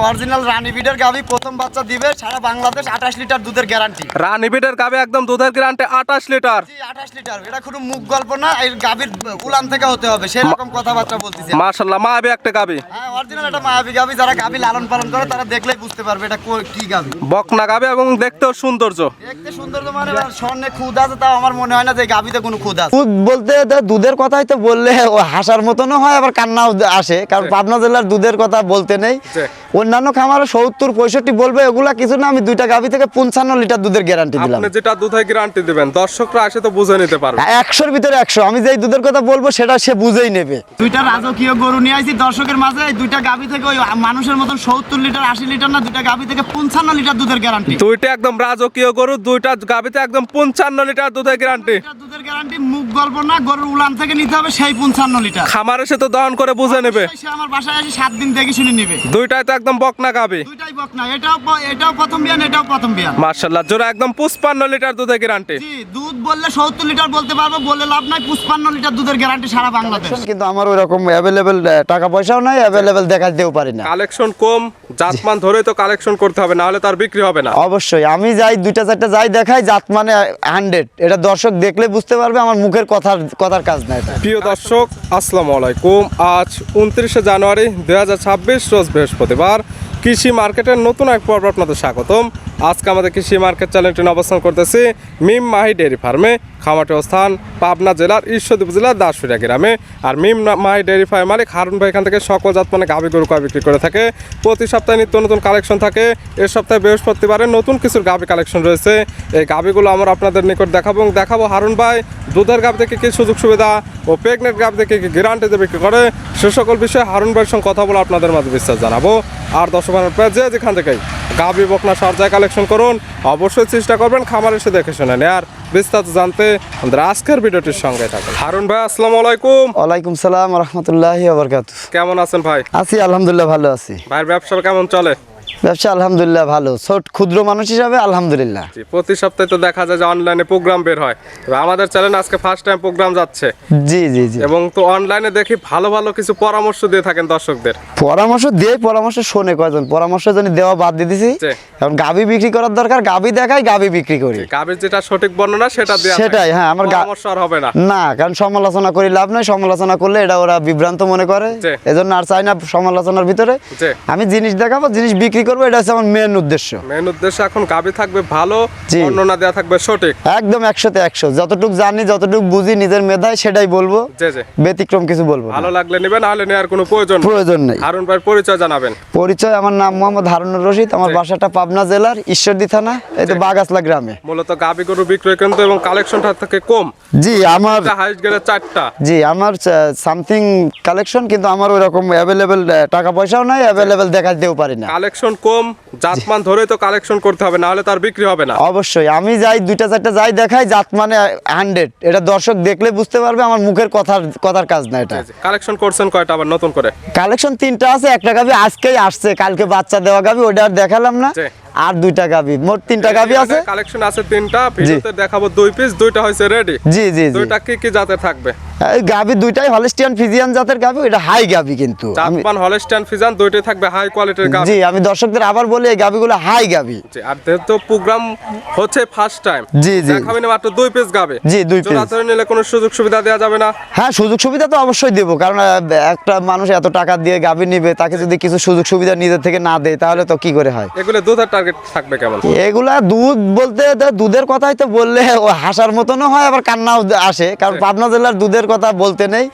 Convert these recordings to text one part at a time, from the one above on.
Original রানী বিডের গাভী প্রথম বাচ্চা দিবে সারা বাংলাদেশ 28 লিটার দুধের গ্যারান্টি। রানী বিডের গাভী একদম দুধের গ্যারান্টি 28 লিটার। জি 28 লিটার। এটা কোনো মুখ গল্প না, এই গাভীর উলান থেকে হতে হবে সেরকম কথাবার্তা বলতেছি। মাশাআল্লাহ মায়াবী একটা গাভী। হ্যাঁ অরিজিনাল এটা মায়াবী গাভী, যারা গাভী লালন পালন করে তারা দেখলেই বুঝতে পারবে এটা কি গাভী। বকনা গাভী এবং দেখতেও সৌন্দর্য। দেখতে সুন্দর তো মানে স্বর্ণে খুদ আছে, তাও আমার মনে হয় না যে গাভীতে কোনো খুদ আছে। দুধ বলতে দুধের কথাই তো বললে ও হাসার মতনও হয়, আবার কান্নাও আসে, কারণ পাবনা জেলার দুধের কথা বলতে নেই। অন্যান্য খামারে 70-65 বলবে, এগুলা কিছু না। আমি দুইটা গাভী থেকে 55 লিটার দুধের গ্যারান্টি দিলাম। আপনি যেটা দুধের গ্যারান্টি দিবেন দর্শকরা এসে তো বুঝে নিতে পারবে। 100-র ভিতরে 100। আমি যেই দুধের কথা বলবো সেটা সে বুঝেই নেবে। দুইটা রাজকীয় গরু নিয়ে আইছি দর্শকের মাঝে। এই দুইটা গাভী থেকে ওই মানুষের মতন 70 লিটার 80 লিটার না, দুইটা গাভী থেকে 55 লিটার দুধের গ্যারান্টি। দুইটা একদম রাজকীয় গরু, দুইটা গাভীতে একদম 55 লিটার দুধের গ্যারান্টি। দুধের গ্যারান্টি মুখ গল্প না, গরুর উলান থেকে নিতে হবে সেই 55 লিটার। খামারে সে তো দহন করে বুঝে নেবে। সে আমার বাসায় এসে 7 দিন দেখে শুনে নেবে। দুইটাই তো একদম বকনা গাভী। দুইটাই বকনা, এটাও প্রথম বিয়ান, এটাও প্রথম বিয়ান। মাশাআল্লাহ জোড়া একদম 55 লিটার দুধের গ্যারান্টি। জি দুধ বললে 70 লিটার বলতে পারবো, বলে লাভ নাই। 55 লিটার দুধের গ্যারান্টি সারা বাংলাদেশ। কিন্তু আমার ওই রকম अवेलेबल টাকা পয়সাও নাই, अवेलेबल দেখাতেও পারি না। কালেকশন কম, জাতমান ধরে তো কালেকশন করতে হবে, না হলে তার বিক্রি হবে না। অবশ্যই আমি যাই দুইটা চারটা যাই দেখাই, জাত মানে 100। এটা দর্শক দেখলে বুঝতে পারবে, আমার মুখের কথার কাজ না এটা। প্রিয় দর্শক আসসালামু আলাইকুম। আজ 29 জানুয়ারি 2026 রোজ বৃহস্পতিবার। কৃষি মার্কেটের নতুন এক পর্ব আপনাদের স্বাগতম। আজকে আমাদের কৃষি মার্কেট চ্যানেলটি অবস্থান করতেছি মিম মাহি ডেয়ারি ফার্মে। খামারটি অবস্থান পাবনা জেলার ঈশ্বরদী উপজেলার দাসপুরিয়া গ্রামে। আর মিম মাহি ডেয়ারি ফার্ম মালিক হারুন ভাই এখান থেকে সকল জাত মানে গাভী গরু বিক্রি করে থাকে। প্রতি সপ্তাহে নিত্য নতুন কালেকশন থাকে। এর সপ্তাহে বৃহস্পতিবারে নতুন কিছুর গাভী কালেকশন রয়েছে। এই গাভীগুলো আমরা আপনাদের নিকট দেখাবো হারুন ভাই দুধের গাভী থেকে কী সুযোগ সুবিধা ও প্রেগনেন্ট গাভী থেকে কী গ্যারান্টিতে বিক্রি করে, সে সকল বিষয়ে হারুন ভাইয়ের সঙ্গে কথা বলে আপনাদের মাঝে বিস্তার জানাবো। আর দর্শক যে যেখান থেকেই গাভী বকনা সরজায় কালেকশন করুন, অবশ্যই চেষ্টা করবেন খামার এসে দেখে শুনে নেয়ার। বিস্তারিত জানতে আমাদের আজকের ভিডিওটির সঙ্গে থাকুন। হারুন ভাই আসসালামু আলাইকুম। ওয়ালাইকুম সালাম ওয়া রাহমাতুল্লাহি ওয়া বারাকাতুহু। কেমন আছেন ভাই? আছি আলহামদুলিল্লাহ, ভালো আছি। ভাইয়ের ব্যবসা কেমন চলে? ব্যবসা আলহামদুলিল্লাহ ভালো, ছোট ক্ষুদ্র মানুষ হিসাবে আলহামদুলিল্লাহ। প্রতি সপ্তাহে তো দেখা যায় যে অনলাইনে প্রোগ্রাম বের হয়, আমাদের চ্যানেলে আজকে ফার্স্ট টাইম প্রোগ্রাম যাচ্ছে। জি জি জি। এবং তো অনলাইনে দেখি ভালো ভালো কিছু পরামর্শ দিয়ে থাকেন দর্শকদের। পরামর্শ শোনে কয়জন, পরামর্শ জন্য দেওয়া বাদ দিয়ে দিছি। এখন গাভী বিক্রি করার দরকার, গাভী দেখাই, গাভী বিক্রি করি। গাভীর যেটা সঠিক বর্ণনা সেটা দেয়া, সেটাই। হ্যাঁ আমার পরামর্শ আর হবে না। না, কারণ সমালোচনা করি লাভ নাই। সমালোচনা করলে এটা ওরা বিভ্রান্ত মনে করে, এজন্য আর চাই না সমালোচনার ভিতরে। আমি জিনিস দেখাবো, জিনিস বিক্রি করবো, এটা হচ্ছে আমার মেন উদ্দেশ্য। এখন গাভী থাকবে ভালো, বর্ণনা দেয়া থাকবে সঠিক, একদম 100-তে 100। যতটুকু জানি, যতটুকু বুঝি নিজের মেধায় সেটাই বলবো, ব্যতিক্রম কিছু বলবো। ভালো লাগলে নেবেন, নাহলে নেওয়ার কোনো প্রয়োজন নেই। হারুন ভাই পরিচয় জানাবেন। পরিচয়, আমার নাম মোহাম্মদ হারুনুর রশিদ। আমার বাসাটা পাবনা জেলার ঈশ্বরদী থানা, এই তো বাগাসলা গ্রামে। মূলত গাভী গরু বিক্রয় কিন্তু এবং কালেকশনটা থাকে কম। জি আমার হাইস্ট গেলে 4টা। জি আমার সামথিং কালেকশন, কিন্তু আমার ওই রকম अवेलेबल টাকা পয়সাও নাই, अवेलेबल দেখাতেও পারি না। কালেকশন কম, জাতমান ধরে তো কালেকশন করতে হবে, না হলে তার বিক্রি হবে না। অবশ্যই আমি যাই দুইটা চারটা যাই দেখাই, জাত মানে 100। এটা দর্শক দেখলে বুঝতে পারবে, আমার মুখের কথার কাজ না এটা। কালেকশন করছেন কয়টা আবার নতুন করে? কালেকশন 3টা আছে। একটা গাভী আজকেই আসছে, কালকে বাচ্চা দেওয়া গাভী, ওটা আর দেখালাম না। আর 2টা গাভী, মোট 3টা গাভী আছে। কালেকশন আছে 3টা, ভিডিওতে দেখাবো 2 পিস, 2টা হইছে রেডি। জি জি জি। 2টা কি জাতের থাকবে? এই গাভী 2টাই হলস্টিয়ান ফিজিয়ান জাতের গাভী। এটা হাই গাভী, কিন্তু জাতমান হলস্টিয়ান ফিজিয়ান 2টাই থাকবে হাই কোয়ালিটির গাভী। জি আমি দর্শকদের আবার বলি, এই গাভীগুলো হাই গাভী। জি আর যেহেতু প্রোগ্রাম হচ্ছে ফার্স্ট টাইম, জি জি দেখাবেন মাত্র 2 পিস গাভী। জি 2 পিস। জোড়া ধরে নিলে কোনো সুযোগ সুবিধা দেওয়া যাবে না? হ্যাঁ সুযোগ সুবিধা তো অবশ্যই দেবো, কারণ একটা মানুষ এত টাকা দিয়ে গাভী নিবে, তাকে যদি কিছু সুযোগ সুবিধা নিজের থেকে না দেয় তাহলে তো কি করে হয়। এগুলো দুধের টার্গেট থাকবে কেমন? এগুলা দুধ বলতে দুধের কথাই তো বললে ও হাসার মতনও হয়, আবার কান্নাও আসে, কারণ পাবনা জেলার দুধের কথা বলতে নেই।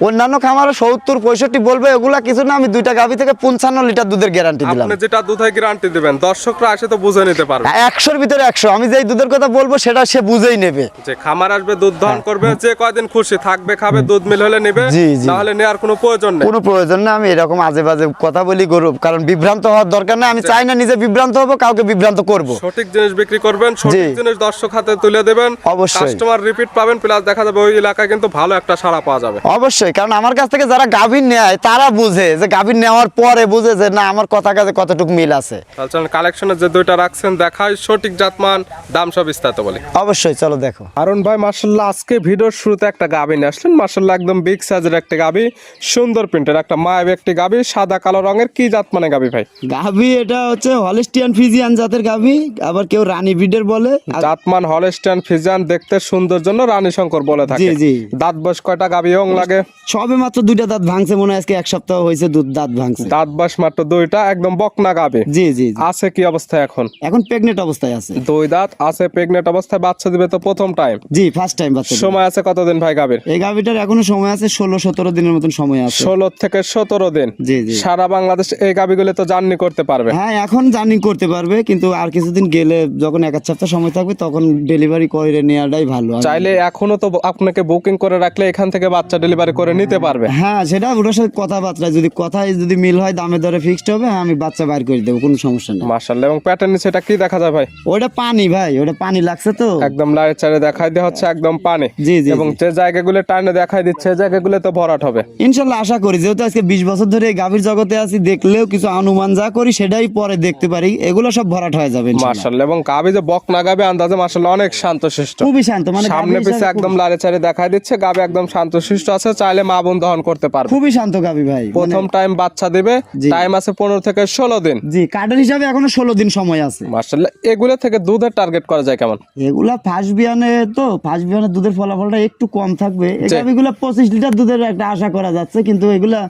অন্যান্য খামারে 70-65 বলবে, এগুলা কিছু না। আমি দুইটা গাভী থেকে 55 লিটার দুধের গ্যারান্টি দিলাম। আপনি যেটা দুধের গ্যারান্টি দিবেন দর্শকরা এসে তো বুঝে নিতে পারবে। 100-র ভিতরে 100। আমি যেই দুধের কথা বলবো সেটা সে বুঝেই নেবে। যে খামার আসবে, দুধ দহন করবে, যে কয়দিন খুশি থাকবে, খাবে, দুধ মিল হলে নেবে, না হলে নেওয়ার কোনো প্রয়োজন নেই। কোনো প্রয়োজন না। আমি এরকম আজে বাজে কথা বলি গরু, কারণ বিভ্রান্ত হওয়ার দরকার নেই। আমি চাই না নিজে বিভ্রান্ত হবো, কাউকে বিভ্রান্ত করব। সঠিক জিনিস বিক্রি করবেন, সঠিক জি। জিনিস দর্শক হাতে তুলে দেবেন, অবশ্যই। কাস্টমার রিপিট পাবেন, প্লাস দেখা যাবে ওই এলাকায় কিন্তু ভালো একটা সাড়া পাওয়া যাবে। অবশ্যই, কারণ আমার কাছ থেকে যারা গাভীর নেয় তারা বুঝে যে গাভীর নেওয়ার পরে বুঝে যে না আমার কথা কাজে কতটুকু মিল আছে। তাহলে কালেকশনের যে দুইটা রাখছেন দেখাই, সঠিক জাতমান, দাম সব বিস্তারিত বলি। অবশ্যই, চলো দেখো। হারুন ভাই মাশাআল্লাহ আজকে ভিডিওর শুরুতে একটা গাভী নিয়ে আসলেন, মাশাআল্লাহ একদম বিগ সাইজের একটা গাভী, সুন্দর প্রিন্টের একটা মায়াবী একটি গাভী, সাদা কালো রঙের। কি জাত মানে গাভী ভাই? গাভী এটা হচ্ছে হলিস্টিয়ান ফিজিয়ান জাতের গাভী, আবার কেউ রানী ব্রিডের বলে। জাতমান হলস্টাইন ফ্রিজিয়ান, দেখতে সুন্দর জন্য রানী শঙ্কর বলে থাকে। জি জি। দাঁত বয়স কয়টা গাভী ওং লাগে? সবে মাত্র 2টা দাঁত ভাঙছে, মনে হয় আজকে 1 সপ্তাহ হয়েছে দাঁত ভাঙছে। দাঁত বয়স মাত্র 2টা, একদম বকনা গাভী। জি জি জি। আছে কি অবস্থায় এখন? এখন প্রেগনেন্ট অবস্থায় আছে। 2 দাঁত আছে, প্রেগনেন্ট অবস্থায়, বাচ্চা দিবে তো প্রথম টাইম। জি, ফার্স্ট টাইম বাচ্চা দিবে। সময় আছে কতদিন ভাই গাভীর? এই গাভীটার এখনো সময় আছে 16-17 দিনের মতন সময় আছে। 16 থেকে 17 দিন। জি জি। সারা বাংলাদেশ এই গাভীগুলো তো জার্নি করতে পারবে। হ্যাঁ, এখন জার্নি করতে পারবে, কিন্তু আর কিছুদিন গেলে যখন 1 সপ্তাহ সময় থাকবে তখন ডেলিভারি করে নেওয়াটাই ভালো। চাইলে এখনো তো আপনাকে বুকিং করে রাখলে এখান থেকে বাচ্চা ডেলিভারি করে নিতে পারবে। হ্যাঁ, সেটা ওটার সাথে কথাবার্তা যদি কথায় যদি মিল হয়, দামে দরে ফিক্সড হবে, আমি বাচ্চা বাইর করে দেবো, কোনো সমস্যা নেই। মাশাআল্লাহ। এবং প্যাটার্ন সেটা কি দেখা যায় ভাই? ওটা পানি ভাই, ওটা পানি লাগছে তো একদম লাড়ে চাড়ে দেখাই দেওয়া হচ্ছে, একদম পানি। জি জি। এবং যে জায়গাগুলো টানে দেখাই দিচ্ছে সেই জায়গাগুলো তো ভরাট হবে ইনশাল্লাহ, আশা করি। যেহেতু আজকে 20 বছর ধরে এই গাভীর জগতে আছি, দেখলেও কিছু অনুমান যা করি সেটাই পরে দেখতে পারি, এগুলো সব ভরাট হয়ে যাবে ইনশাল্লাহ। মাশাআল্লাহ। এবং গাভী যে বকনা গাভী আন্দাজে মাশাআল্লাহ অনেক শান্তশিষ্ট, খুবই শান্ত, মানে সামনে গাভী পিছে হিসাবে একদম লাড়ে চাড়ে দেখাই দিচ্ছে। গাভী একদম শান্তশিষ্ট আছে, চাইলে মা বোন দহন করতে পারবে। খুবই শান্ত গাভী ভাই। প্রথম টাইম বাচ্চা দিবে, জি। টাইম আছে 15 থেকে 16 দিন। জি, কার্ডের হিসাবে এখনো 16 দিন সময় আছে। মাশাআল্লাহ। এগুলো থেকে দুধের টার্গেট করা যায় কেমন? এগুলা ফার্স্ট বিয়ানে তো, ফার্স্ট বিয়ানে দুধের ফলাফলটা একটু কম থাকবে। এই জি। গাভীগুলা 25 লিটার দুধের একটা আশা করা যাচ্ছে, কিন্তু এগুলা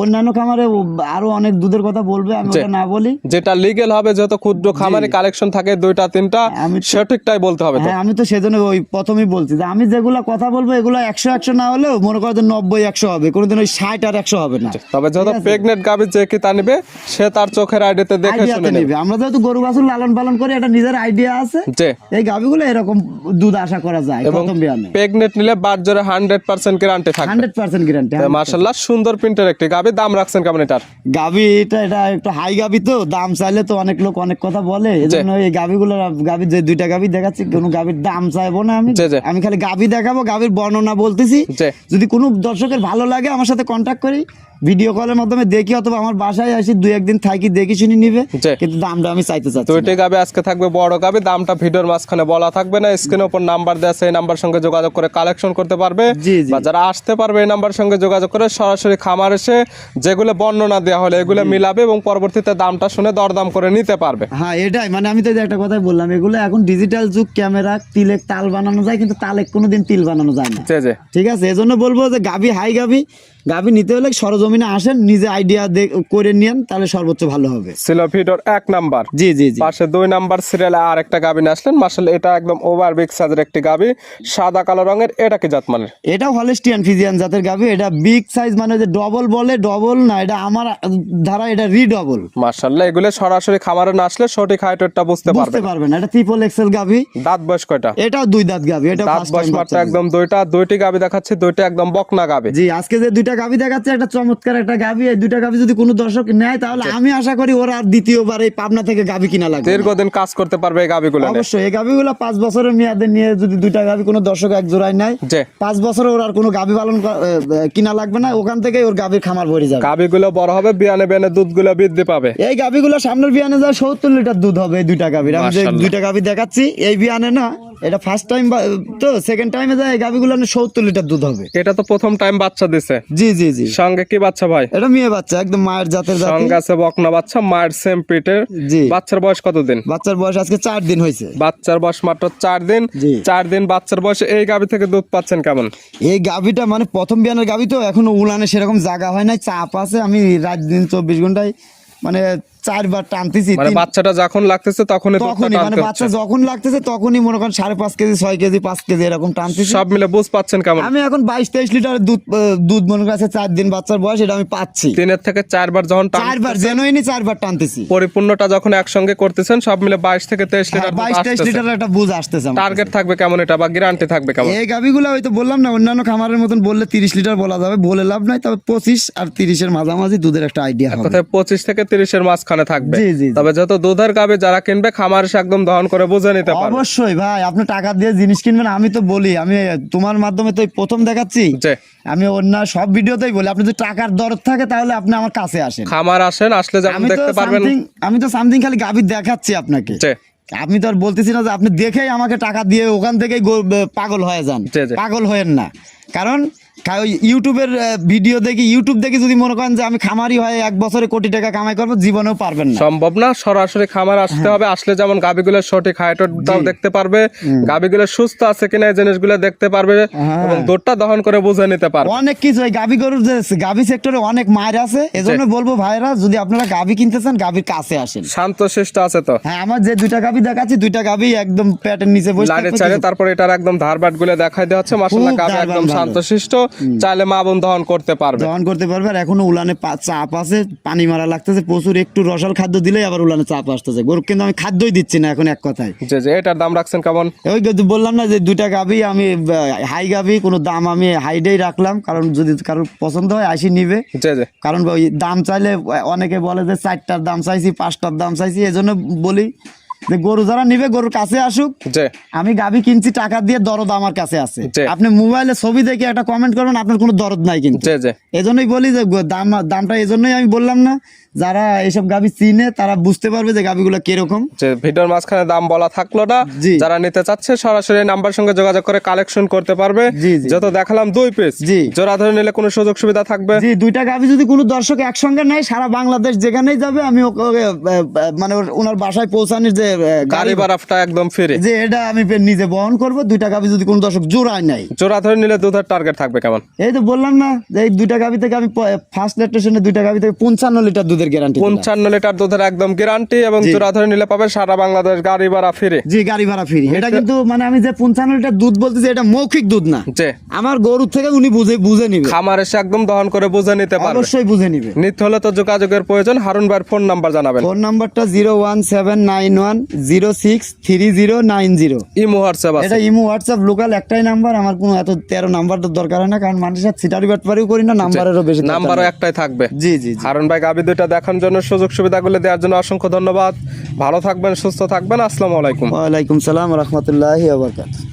অন্যান্য খামারে আরো অনেক দুধের কথা বলবে, আমি জি। ওটা না বলি। যেটা লিগেল হবে, যত ক্ষুদ্র খামারে কালেকশন থাকে 2টা 3টা, আমি তো- সঠিকটাই বলতে হবে তো। হ্যাঁ, আমি তো সেজন্য ওই প্রথমেই বলছি যে আমি যেগুলা কথা বলবো এগুলো 100 না হলেও মনে করো যে 90-100 হবে, কোনোদিন ওই 60 আর 100 হবে না। তবে যত প্রেগনেন্ট গাভী যে কি তা নিবে, সে তার চোখের আইডিতে দেখে আইডিয়াতে শুনে নেবে। নিবে। আমরা যেহেতু গরু বাছুর লালন পালন করে, এটা নিজের আইডিয়া আছে। জি। এই গাভীগুলো এরকম দুধ আশা করা যায় এবং প্রথম বিয়ানে। প্রেগনেন্ট নিলে বাজারে 100% গ্যারান্টি থাকবে। 100% গ্যারান্টি। মাশাআল্লাহ সুন্দর প্রিন্টের একটি গাভী। দাম রাখছেন কেমন এটার? গাভী এটা একটু হাই গাভী তো, দাম চাইলে তো অনেক লোক অনেক কথা বলে, এজন্য এই গাভীগুলো, গাভীর যে 2টা গাভী দেখাচ্ছি, কোনো গাভীর দাম চাইবো না আমি। জি, জি। আমি খালি গাভী দেখাবো, গাভীর বর্ণনা বলতেছি। জি। যদি কোনো দর্শকের ভালো লাগে আমার সাথে কন্ট্যাক্ট করি, ভিডিও কলের মাধ্যমে দেখি, অথবা আমার বাসায় আসি 2-1 দিন থাকি, দেখি শুনি নিবে। জি। কিন্তু দামটা আমি চাইতে চাচ্ছি না। 2টি গাভী আজকে থাকবে বড় গাভী, দামটা ভিডিওর মাঝখানে বলা থাকবে না। স্ক্রিনের উপর নাম্বার দেওয়া আছে, এই নাম্বার সঙ্গে যোগাযোগ করে কালেকশন করতে পারবে। জি, জি। বা যারা আসতে পারবে এই নাম্বার সঙ্গে যোগাযোগ করে সরাসরি খামার এসে যেগুলো বর্ণনা দেওয়া হলে এগুলো মিলাবে এবং পরবর্তীতে দামটা শুনে দরদাম করে নিতে পারবে। হ্যাঁ, এটাই মানে আমি তো এই যে একটা কথাই বললাম, এগুলো এখন ডিজিটাল যুগ, ক্যামেরা তিলে তাল বানানো যায়, কিন্তু তালে কোনোদিন তিল বানানো যায় না। জি জি। ঠিক আছে, এজন্য বলবো যে গাভী হাই গাভী, গাভী নিতে হলে সরজমিনে আসেন, নিজে আইডিয়া করে নিয়েন, তাহলে সর্বোচ্চ ভালো হবে। ছিল ভিডিওর 1 নাম্বার। জি জি জি। পাশে 2 নাম্বার সিরিয়ালে আর একটা গাভী নিয়ে আসলেন। মাশাআল্লাহ এটা একদম ওভার বিগ সাইজের একটি গাভী, সাদা কালো রঙের। এটা কি জাত মানের? এটাও হলিস্টিয়ান ফিজিয়ান জাতের গাভী। এটা বিগ সাইজ, মানে যে ডবল বলে, ডবল না, এটা আমার ধারা এটা রিডবল। মাশাআল্লাহ এগুলো সরাসরি খামারে না আসলে সঠিক হাইটটা বুঝতে পারবে বুঝতে পারবেন না। এটা ট্রিপল এক্সেল গাভী। দাঁত বয়স কয়টা? এটাও 2 দাঁত গাভী। এটা দাঁত ফার্স্ট বয়স টাইম মাত্র একদম 2টা। 2টি গাভী দেখাচ্ছে, 2টা একদম বকনা গাভী। জি, আজকে যে 2টা গাভী দেখাচ্ছে, একটা চমৎকার একটা গাভী। এই 2টা গাভী যদি কোনো দর্শক নেয়, তাহলে আমি আশা করি ওরা আর দ্বিতীয়বার এই পাবনা থেকে গাভী কিনা লাগবে না। দীর্ঘদিন কাজ করতে পারবে এই গাভীগুলো নিয়ে। অবশ্যই এই গাভীগুলো 5 বছরের মেয়াদে নিয়ে যদি 2টা গাভী কোনো দর্শক এক জোড়ায় নেয়, জি। 5 বছরে ওর আর কোনো গাভী পালন কিনা লাগবে না, ওখান থেকে ওর গাভীর খামার ভরে যাবে। গাভীগুলো বড় হবে, বিয়ানে বিয়ানে দুধগুলো বৃদ্ধি পাবে। এই গাভীগুলো সামনের বিয়ানে যায় 70 লিটার দুধ হবে এই 2টা গাভীর। আমি যে মাশাআল্লাহ। 2টা গাভী দেখাচ্ছি, এই বিয়ানে না, এটা ফার্স্ট টাইম তো, সেকেন্ড টাইমে যায় এই গাভীগুলো 70 লিটার দুধ হবে। এটা তো প্রথম টাইম বাচ্চা দিছে। জি জি জি। সঙ্গে কি বাচ্চা ভাই? এটা মেয়ে বাচ্চা, একদম মায়ের জাতের জাতি। সঙ্গে আছে বকনা বাচ্চা, মায়ের সেম পিটের। জি। বাচ্চার বয়স কতদিন? বাচ্চার বয়স আজকে 4 দিন হয়েছে। বাচ্চার বয়স মাত্র 4 দিন। জি। 4 দিন বাচ্চার বয়সে এই গাভী থেকে দুধ পাচ্ছেন কেমন? এই গাভীটা মানে প্রথম বিয়ানের গাভী তো, এখনো উলানে সেরকম জায়গা হয় নাই, চাপ আছে। আমি রাত দিন 24 ঘন্টায় মানে 4 বার টানতেছি। মানে বাচ্চাটা যখন লাগতেছে তখনই দুধটা তখনই মানে টানতে বাচ্চা হচ্ছে। যখন লাগতেছে তখনই মনে করেন 5.5 কেজি, 6 কেজি, 5 কেজি এরকম টানতেছি। সব মিলে বুঝ পাচ্ছেন কেমন? আমি এখন 22-23 লিটার দুধ মনে কাছে 4 দিন বাচ্চার বয়স, এটা আমি পাচ্ছি। 3 থেকে 4 বার যখন 4 বার জেনুইনই 4 বার টানতেছি। পরিপূর্ণটা যখন একসঙ্গে করতেছেন, সব মিলে 22 থেকে 23 লিটার দুধ 22-23 আসতেছে। লিটার একটা বুঝ আসতেছে আমার টার্গেট কাছে। থাকবে কেমন এটা, বা গ্যারান্টি থাকবে কেমন? এই গাভীগুলো হয়তো বললাম না, অন্যান্য খামারের মতন বললে 30 লিটার বলা যাবে, বলে লাভ নাই। তবে 25 আর 30 এর মাঝামাঝি দুধের একটা আইডিয়া হবে। কোথায় 25 থেকে 30 এর মাঝখানে মাঝখানে থাকবে। জি, জি, জি। তবে যত দুধের গাভী যারা কিনবে খামার এসে একদম দহন করে বুঝে নিতে পারবে। অবশ্যই ভাই, আপনি টাকা দিয়ে জিনিস কিনবেন। আমি তো বলি, আমি তোমার মাধ্যমে তো এই প্রথম দেখাচ্ছি, জি। আমি অন্য সব ভিডিওতেই বলি, আপনি যদি টাকার দরদ থাকে তাহলে আপনি আমার কাছে আসেন। খামার আসেন, আসলে যেমন দেখতে পারবেন। আমি তো সামথিং খালি গাভী দেখাচ্ছি আপনাকে। জি। আপনি তো আর বলতেছি না যে আপনি দেখেই আমাকে টাকা দিয়ে ওখান থেকেই পাগল হয়ে যান। জি, জি। পাগল হয়েন না, কারণ ওই ইউটিউবের ভিডিও দেখি, ইউটিউব দেখে যদি মনে করেন যে আমি খামারি হয়ে 1 বছরে কোটি টাকা কামাই করবো, জীবনেও পারবেন না। সম্ভব না। সরাসরি খামার আসতে হবে। আসলে যেমন গাভীগুলোর সঠিক হাইটটাও দেখতে পারবে, গাভীগুলো সুস্থ আছে কিনা এই জিনিসগুলো দেখতে পারবে, এবং দুধটা দহন করে বুঝে নিতে পারবে। অনেক কিছু এই গাভী গরুর যে গাভী সেক্টরে অনেক মায়ের আছে। এজন্য বলবো ভাইরা, যদি আপনারা গাভী কিনতে চান গাভীর কাছে আসেন। শান্তশিষ্ট আছে তো। হ্যাঁ, আমার যে 2টা গাভী দেখাচ্ছি, 2টা গাভী একদম পেটের নিচে বসে লাইনের থাকবে। চাইলে তারপর এটার একদম ধারবাট গুলো দেখাই দেওয়া হচ্ছে। মাশাআল্লাহ, খুব গাভী ধারবাট একদম ভালো। শান্তশিষ্ট, চাইলে মা বোন দহন করতে পারবে। দহন করতে পারবে। আর এখনো উলানে চাপ আছে, পানি মারা লাগতেছে প্রচুর। একটু রসাল খাদ্য দিলেই আবার উলানে চাপ আসতেছে। গরু কিন্তু আমি খাদ্যই দিচ্ছি না এখন, এক কথায়। জি জি। এটার দাম রাখছেন কেমন? ওই যে বললাম না যে 2টা গাভী আমি হাই গাভী, কোনো দাম আমি হাইডেই রাখলাম, কারণ যদি কারোর পছন্দ হয় আসি নিবে। জি জি। কারণ ওই দাম চাইলে অনেকে বলে যে 4টার দাম চাইছি, 5টার দাম চাইছি। এজন্য বলি যে গরু যারা নিবে গরুর কাছে আসুক। জি। আমি গাভী কিনছি টাকা দিয়ে, দরদ আমার কাছে আছে। জি। আপনি মোবাইলে ছবি দেখে একটা কমেন্ট করবেন, আপনার কোনো দরদ নাই কিন্তু। জি জি। এজন্যই বলি যে দামটা এজন্যই আমি বললাম না, যারা এসব গাভী চিনে তারা বুঝতে পারবে যে গাভীগুলো কিরকম। যে ভিডিওর মাঝখানে দাম বলা থাকলো না, জি। যারা নিতে চাচ্ছে সরাসরি নাম্বার সঙ্গে যোগাযোগ করে কালেকশন করতে পারবে। জি, জি। যত দেখালাম 2 পিস, জি। জোড়া ধরে নিলে কোনো সুযোগ সুবিধা থাকবে? জি, 2টা গাভী যদি কোনো দর্শক একসঙ্গে নেয়, সারা বাংলাদেশ যেখানেই যাবে আমি ওকে মানে ওনার বাসায় পৌঁছানোর যে গাড়ি ভাড়াটা একদম ফ্রি। যে এটা আমি নিজে বহন করব। 2টা গাভী যদি কোনো দর্শক জোড়ায় নেয়, জোড়া ধরে নিলে দুধের টার্গেট থাকবে কেমন? এই তো বললাম না যে এই 2টা গাভী থেকে আমি ফার্স্ট লেকটেশনে 2টা গাভী থেকে 55 লিটার দুধের গ্যারান্টি। 55 লিটার দুধের একদম গ্যারান্টি, এবং জি। জোড়া ধরে নিলে পাবে সারা বাংলাদেশ গাড়ি ভাড়া ফ্রি। জি, গাড়ি ভাড়া ফ্রি। এটা কিন্তু মানে আমি যে 55 লিটার দুধ বলতেছি, এটা মৌখিক দুধ না। জি। আমার গরুর থেকে উনি বুঝে নিবে। খামার এসে একদম দহন করে বুঝে নিতে পারবে। অবশ্যই বুঝে নিবে। নিতে হলে তো যোগাযোগের প্রয়োজন। হারুন ভাইয়ের ফোন নাম্বার জানাবেন। ফোন নাম্বারটা 01791063090। ইমো হোয়াটসঅ্যাপ আছে? এটা ইমো হোয়াটসঅ্যাপ লোকাল একটাই নাম্বার। আমার কোনো এত 13 নাম্বার তো দরকার হয় না, কারণ মানুষের সাথে ছিটারি বাটপারিও করি না, নাম্বারেরও বেশি দরকার নাম্বারও নেই। একটাই থাকবে। জি জি জি। হারুন ভাই গাভী দুইটা দেখার জন্য, সুযোগ সুবিধাগুলো দেওয়ার জন্য অসংখ্য ধন্যবাদ। ভালো থাকবেন, সুস্থ থাকবেন। আসসালামু আলাইকুম। ওয়ালাইকুম সালাম ওয়া রাহমাতুল্লাহি ওয়া বারাকাতুহু।